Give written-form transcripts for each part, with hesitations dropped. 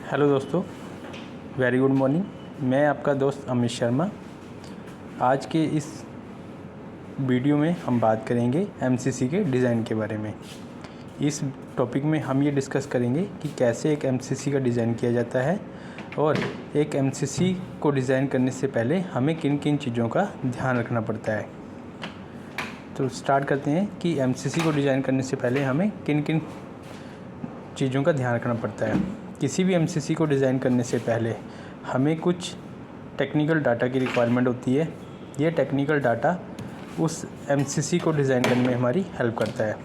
Hello दोस्तों, very good morning. मैं आपका दोस्त अमित शर्मा। आज के इस वीडियो में हम बात करेंगे एमसीसी के डिज़ाइन के बारे में। इस टॉपिक में हम ये डिस्कस करेंगे कि कैसे एक एमसीसी का डिज़ाइन किया जाता है और एक एमसीसी को डिज़ाइन करने से पहले हमें किन किन चीज़ों का ध्यान रखना पड़ता है। तो स्टार्ट करते हैं कि एमसीसी को डिज़ाइन करने से पहले हमें किन किन चीज़ों का ध्यान रखना पड़ता है। किसी भी एमसीसी को डिज़ाइन करने से पहले हमें कुछ टेक्निकल डाटा की रिक्वायरमेंट होती है। ये टेक्निकल डाटा उस एमसीसी को डिज़ाइन करने में हमारी हेल्प करता है।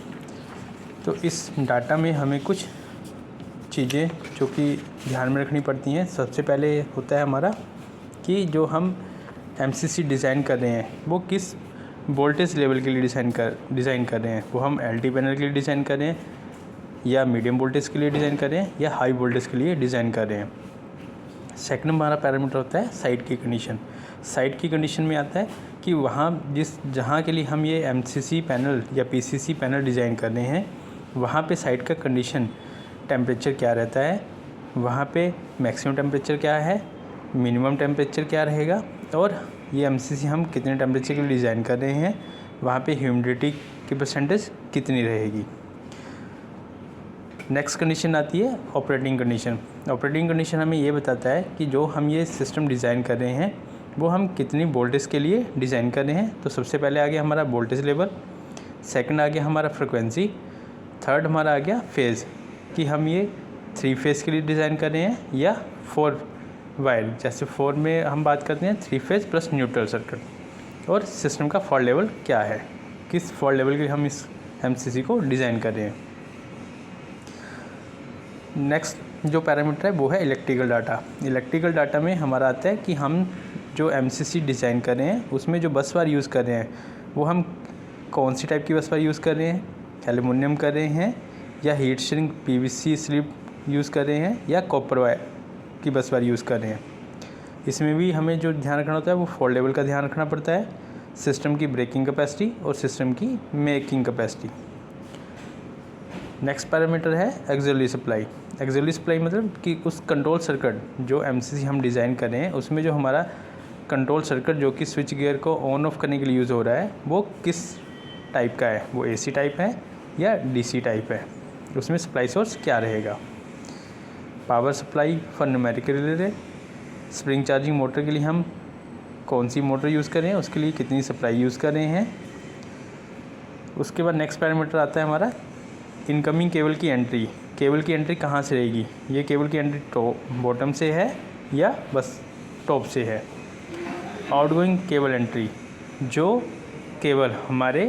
तो इस डाटा में हमें कुछ चीज़ें जो कि ध्यान में रखनी पड़ती हैं। सबसे पहले होता है हमारा कि जो हम एमसीसी डिज़ाइन कर रहे हैं वो किस वोल्टेज लेवल के लिए डिज़ाइन कर रहे हैं। वो हम एलटी पैनल के लिए डिज़ाइन कर रहे हैं या मीडियम वोल्टेज के लिए डिज़ाइन कर रहे हैं या हाई वोल्टेज के लिए डिज़ाइन कर रहे हैं। सेकंड हमारा पैरामीटर होता है साइट की कंडीशन। साइट की कंडीशन में आता है कि जहाँ के लिए हम ये एमसीसी पैनल या पीसीसी पैनल डिज़ाइन कर रहे हैं वहाँ पे साइट का कंडीशन टेम्परेचर क्या रहता है, वहाँ पे मैक्सिमम टेम्परेचर क्या है, मिनिमम टेम्परेचर क्या रहेगा और ये एमसीसी हम कितने टेम्परेचर के लिए डिज़ाइन कर रहे हैं, वहाँ पे ह्यूमिडिटी की परसेंटेज कितनी रहेगी। नेक्स्ट कंडीशन आती है ऑपरेटिंग कंडीशन। ऑपरेटिंग कंडीशन हमें ये बताता है कि जो हम ये सिस्टम डिज़ाइन कर रहे हैं वो हम कितनी वोल्टेज के लिए डिज़ाइन कर रहे हैं। तो सबसे पहले आ गया हमारा वोल्टेज लेवल, सेकंड आ गया हमारा फ्रिक्वेंसी, थर्ड हमारा आ गया फेज़ कि हम ये 3 फेज़ के लिए डिज़ाइन कर रहे हैं या 4 वायर। जैसे 4 में हम बात करते हैं 3 फेज़ प्लस न्यूट्रल सर्किट। और सिस्टम का फॉल्ट लेवल क्या है, किस फॉल्ट लेवल के लिए हम इस एमसीसी को डिज़ाइन कर रहे हैं। नेक्स्ट जो पैरामीटर है वो है इलेक्ट्रिकल डाटा। इलेक्ट्रिकल डाटा में हमारा आता है कि हम जो एमसीसी डिज़ाइन कर रहे हैं उसमें जो बस बार यूज़ कर रहे हैं वो हम कौन सी टाइप की बस बार यूज़ कर रहे हैं, एल्युमिनियम कर रहे हैं या heat shrink PVC slip use कर रहे हैं या कॉपर वायर की बस बार यूज़ कर रहे हैं। इसमें भी हमें जो ध्यान रखना होता है वो फॉल्ट लेवल का ध्यान रखना पड़ता है, सिस्टम की ब्रेकिंग कैपेसिटी और सिस्टम की मेकिंग कैपेसिटी। नेक्स्ट पैरामीटर है एक्सिलरी सप्लाई। एक्सिलरी सप्लाई मतलब कि उस कंट्रोल सर्किट जो एमसीसी हम डिज़ाइन कर रहे हैं उसमें जो हमारा कंट्रोल सर्किट जो कि स्विच गियर को ऑन ऑफ करने के लिए यूज़ हो रहा है वो किस टाइप का है, वो एसी टाइप है या डीसी टाइप है, उसमें सप्लाई सोर्स क्या रहेगा। Power supply for numerical relay. Spring charging motor के लिए हम कौन सी मोटर यूज़ कर रहे हैं, उसके लिए कितनी सप्लाई यूज़ कर रहे हैं। उसके बाद नेक्स्ट पैरामीटर आता है हमारा इनकमिंग केबल की एंट्री। केबल की एंट्री कहाँ से रहेगी, ये केबल की एंट्री बॉटम से है या बस टॉप से है। आउटगोइंग केबल एंट्री, जो केबल हमारे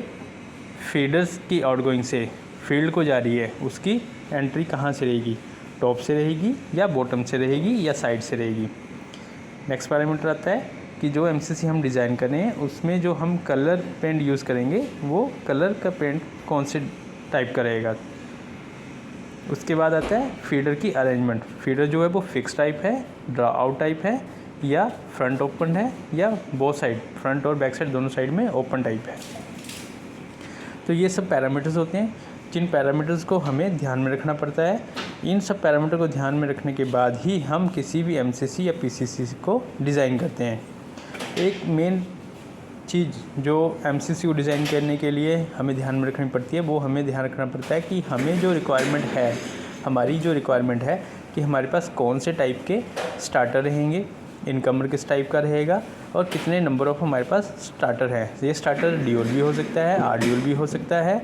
फीडर्स की आउटगोइंग से फील्ड को जा रही है उसकी एंट्री कहाँ से रहेगी, टॉप से रहेगी या बॉटम से रहेगी या साइड से रहेगी। नेक्स्ट पैरामीटर आता है कि जो एमसीसी हम डिज़ाइन कर रहे हैं उसमें जो हम कलर पेंट यूज़ करेंगे वो कलर का पेंट कौन से टाइप का रहेगा। उसके बाद आता है फीडर की अरेंजमेंट। फीडर जो है वो फिक्स टाइप है, ड्रा आउट टाइप है या फ्रंट ओपन है या बोथ साइड फ्रंट और बैक साइड दोनों साइड में ओपन टाइप है। तो ये सब पैरामीटर्स होते हैं जिन पैरामीटर्स को हमें ध्यान में रखना पड़ता है। इन सब पैरामीटर को ध्यान में रखने के बाद ही हम किसी भी एमसीसी या पीसीसी को डिज़ाइन करते हैं। एक मेन चीज़ जो एमसीसी को डिज़ाइन करने के लिए हमें ध्यान में रखनी पड़ती है वो हमें ध्यान रखना पड़ता है कि हमें जो रिक्वायरमेंट है, हमारी जो रिक्वायरमेंट है कि हमारे पास कौन से टाइप के स्टार्टर रहेंगे, इनकमर किस टाइप का रहेगा और कितने नंबर ऑफ हमारे पास स्टार्टर है। ये स्टार्टर ड्यूल भी हो सकता है, आरड्यूल भी हो सकता है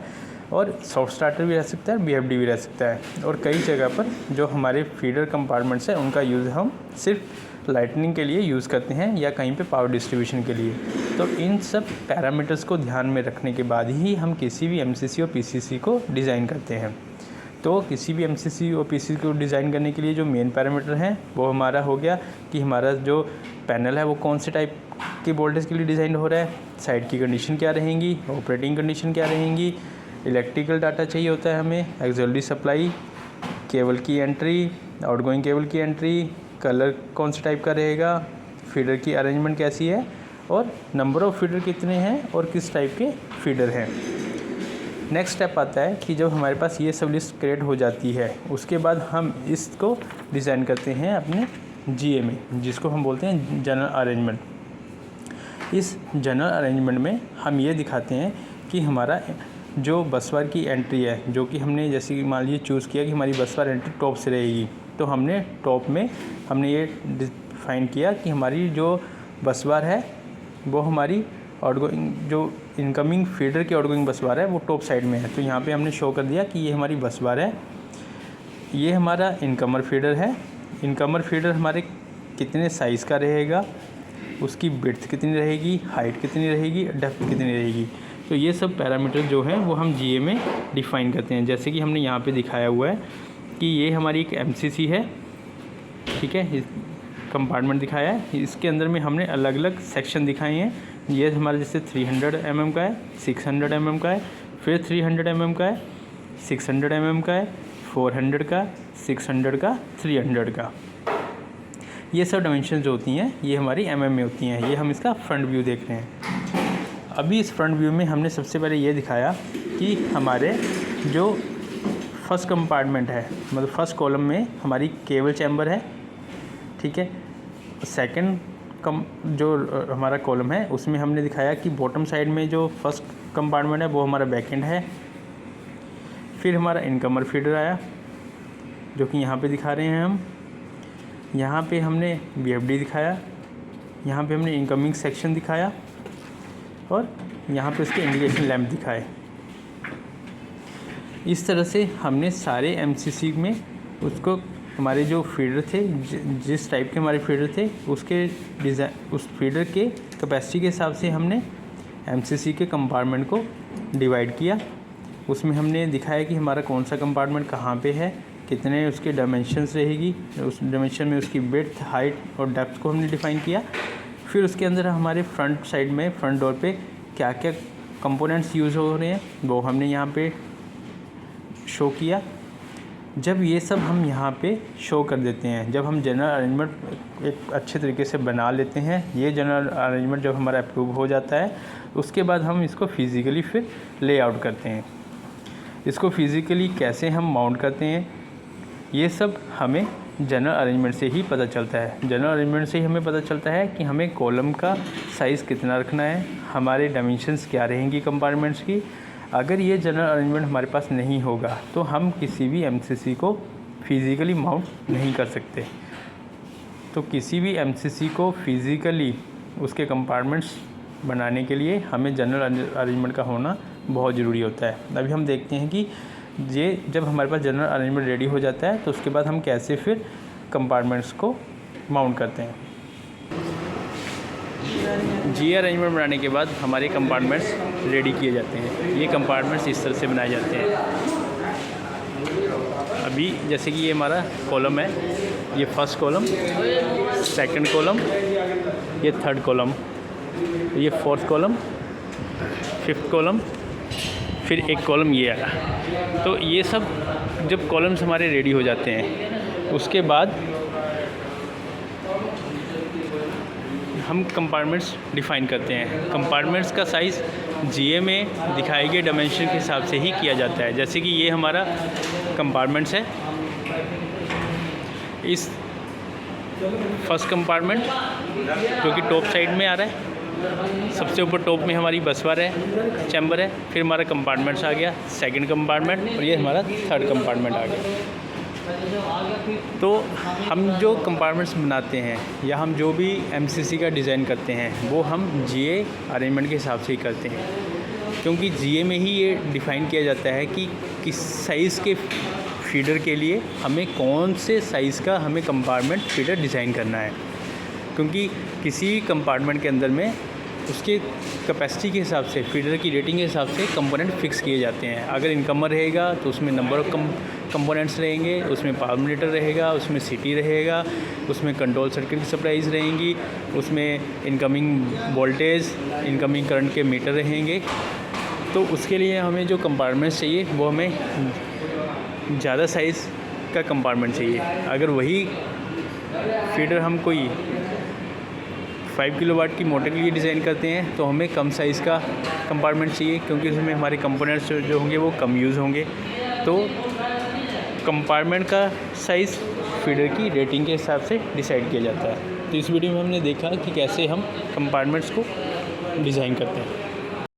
और सॉफ्ट स्टार्टर भी रह सकता है, बीएफडी भी रह सकता है। और कई जगह पर जो हमारे फीडर कंपार्टमेंट्स हैं उनका यूज़ हम सिर्फ लाइटनिंग के लिए यूज़ करते हैं या कहीं पे पावर डिस्ट्रीब्यूशन के लिए। तो इन सब पैरामीटर्स को ध्यान में रखने के बाद ही हम किसी भी एमसीसी और पीसीसी को डिज़ाइन करते हैं। तो किसी भी एमसीसी और पीसीसी को डिज़ाइन करने के लिए जो मेन पैरामीटर हैं वो हमारा हो गया कि हमारा जो पैनल है वो कौन से टाइप की वोल्टेज के लिए डिज़ाइन हो रहा है, साइड की कंडीशन क्या रहेंगी, ऑपरेटिंग कंडीशन क्या रहेंगी, इलेक्ट्रिकल डाटा चाहिए होता है हमें, एक्सिलरी सप्लाई, केबल की एंट्री, आउटगोइंग केबल की एंट्री, कलर कौन से टाइप का रहेगा, फीडर की अरेंजमेंट कैसी है और नंबर ऑफ़ फीडर कितने हैं और किस टाइप के फीडर हैं। नेक्स्ट स्टेप आता है कि जब हमारे पास ये सब लिस्ट क्रिएट हो जाती है, उसके बाद हम इसको डिज़ाइन करते हैं अपने जीए में, जिसको हम बोलते हैं जनरल अरेंजमेंट। इस जनरल अरेंजमेंट में हम ये दिखाते हैं कि हमारा जो बस बार की एंट्री है, जो कि हमने जैसे कि मान लीजिए चूज़ किया कि हमारी बस बार एंट्री टॉप से रहेगी, तो हमने टॉप में हमने ये डिफाइन किया कि हमारी जो बस बार है वो हमारी आउटगोइंग जो इनकमिंग फीडर की आउटगोइंग बस बार है वो टॉप साइड में है। तो यहाँ पे हमने शो कर दिया कि ये हमारी बस बार है, ये हमारा इनकमर फीडर है। इनकमर फीडर हमारे कितने साइज़ का रहेगा, उसकी विड्थ कितनी रहेगी, हाइट कितनी रहेगी, डेप्थ कितनी रहेगी। तो ये सब पैरामीटर जो हैं वो हम जीए में डिफ़ाइन करते हैं। जैसे कि हमने यहाँ पे दिखाया हुआ है कि ये हमारी एक एमसीसी है, ठीक है, कंपार्टमेंट दिखाया है। इसके अंदर में हमने अलग अलग सेक्शन दिखाए हैं। ये हमारा जैसे 300 mm का है, 600 mm का है, फिर 300 mm का है, 600 mm का है, 400 का, 600 का, 300 का। ये सब डायमेंशन जो होती हैं ये हमारी mm में होती हैं। ये हम इसका फ्रंट व्यू देख रहे हैं। अभी इस फ्रंट व्यू में हमने सबसे पहले ये दिखाया कि हमारे जो फर्स्ट कंपार्टमेंट है, मतलब फर्स्ट कॉलम में हमारी केबल चैम्बर है, ठीक है। सेकंड जो हमारा कॉलम है उसमें हमने दिखाया कि बॉटम साइड में जो फर्स्ट कंपार्टमेंट है वो हमारा बैकएंड है। फिर हमारा इनकमर फीडर आया, जो कि यहाँ पे दिखा रहे हैं हम। यहाँ पे हमने बीएफडी दिखाया, यहाँ पे हमने इनकमिंग सेक्शन दिखाया और यहाँ पे उसके इंडिकेशन लैंप दिखाए। इस तरह से हमने सारे एमसीसी में उसको हमारे जो फीडर थे, जिस टाइप के हमारे फीडर थे उसके डिज़ाइन, उस फीडर के कैपेसिटी के हिसाब से हमने एमसीसी के कंपार्टमेंट को डिवाइड किया। उसमें हमने दिखाया कि हमारा कौन सा कंपार्टमेंट कहाँ पे है, कितने उसके डायमेंशंस रहेगी, उस डायमेंशन में उसकी विड्थ, हाइट और डेप्थ को हमने डिफ़ाइन किया। फिर उसके अंदर हमारे फ्रंट साइड में फ्रंट डोर पे क्या क्या कंपोनेंट्स यूज़ हो रहे हैं वो हमने यहाँ पे शो किया। जब ये सब हम यहाँ पे शो कर देते हैं, जब हम जनरल अरेंजमेंट एक अच्छे तरीके से बना लेते हैं, ये जनरल अरेंजमेंट जब हमारा अप्रूव हो जाता है उसके बाद हम इसको फिज़िकली फिर लेआउट करते हैं। इसको फिज़िकली कैसे हम माउंट करते हैं ये सब हमें जनरल अरेंजमेंट से ही पता चलता है। जनरल अरेंजमेंट से ही हमें पता चलता है कि हमें कॉलम का साइज़ कितना रखना है, हमारे डायमेंशंस क्या रहेंगी कंपार्टमेंट्स की। अगर ये जनरल अरेंजमेंट हमारे पास नहीं होगा तो हम किसी भी एमसीसी को फिज़िकली माउंट नहीं कर सकते। तो किसी भी एमसीसी को फिज़िकली उसके कंपार्टमेंट्स बनाने के लिए हमें जनरल अरेंजमेंट का होना बहुत ज़रूरी होता है। अभी हम देखते हैं कि ये जब हमारे पास जनरल अरेंजमेंट रेडी हो जाता है तो उसके बाद हम कैसे फिर कंपार्टमेंट्स को माउंट करते हैं। जी अरेंजमेंट बनाने के बाद हमारे कंपार्टमेंट्स रेडी किए जाते हैं। ये कंपार्टमेंट्स इस तरह से बनाए जाते हैं। अभी जैसे कि ये हमारा कॉलम है, ये फर्स्ट कॉलम, सेकंड कॉलम, ये थर्ड कॉलम, ये फोर्थ कॉलम, फिफ्थ कॉलम, फिर एक कॉलम ये आया। तो ये सब जब कॉलम्स हमारे रेडी हो जाते हैं उसके बाद हम कंपार्टमेंट्स डिफ़ाइन करते हैं। कंपार्टमेंट्स का साइज़ जीए में दिखाए गए डायमेंशन के हिसाब से ही किया जाता है। जैसे कि ये हमारा कंपार्टमेंट्स है, इस फर्स्ट कंपार्टमेंट जो कि टॉप साइड में आ रहा है, सबसे ऊपर टॉप में हमारी बस बार है, चैम्बर है, फिर हमारा कंपार्टमेंट्स आ गया सेकंड कंपार्टमेंट, और ये हमारा थर्ड कंपार्टमेंट आ गया। तो हम जो कंपार्टमेंट्स बनाते हैं या हम जो भी एमसीसी का डिज़ाइन करते हैं वो हम जीए अरेंजमेंट के हिसाब से ही करते हैं, क्योंकि जीए में ही ये डिफ़ाइन किया जाता है कि किस साइज़ के फीडर के लिए हमें कौन से साइज़ का हमें कंपार्टमेंट फीडर डिज़ाइन करना है। क्योंकि किसी कंपार्टमेंट के अंदर में उसके कैपेसिटी के हिसाब से, फीडर की रेटिंग के हिसाब से कंपोनेंट फिक्स किए जाते हैं। अगर इनकमर रहेगा तो उसमें नंबर ऑफ कंपोनेंट्स रहेंगे, उसमें पावर मीटर रहेगा, उसमें सिटी रहेगा, उसमें कंट्रोल सर्किट की सप्लाईज रहेंगी, उसमें इनकमिंग वोल्टेज, इनकमिंग करंट के मीटर रहेंगे। तो उसके लिए हमें जो कंपार्टमेंट्स चाहिए वो हमें ज़्यादा साइज़ का कंपार्टमेंट चाहिए। अगर वही फीडर हम कोई 5 किलोवाट की मोटर के लिए डिज़ाइन करते हैं तो हमें कम साइज़ का कंपार्टमेंट चाहिए, क्योंकि उसमें हमारे कंपोनेंट्स जो होंगे वो कम यूज़ होंगे। तो कंपार्टमेंट का साइज़ फीडर की रेटिंग के हिसाब से डिसाइड किया जाता है। तो इस वीडियो में हमने देखा कि कैसे हम कंपार्टमेंट्स को डिज़ाइन करते हैं।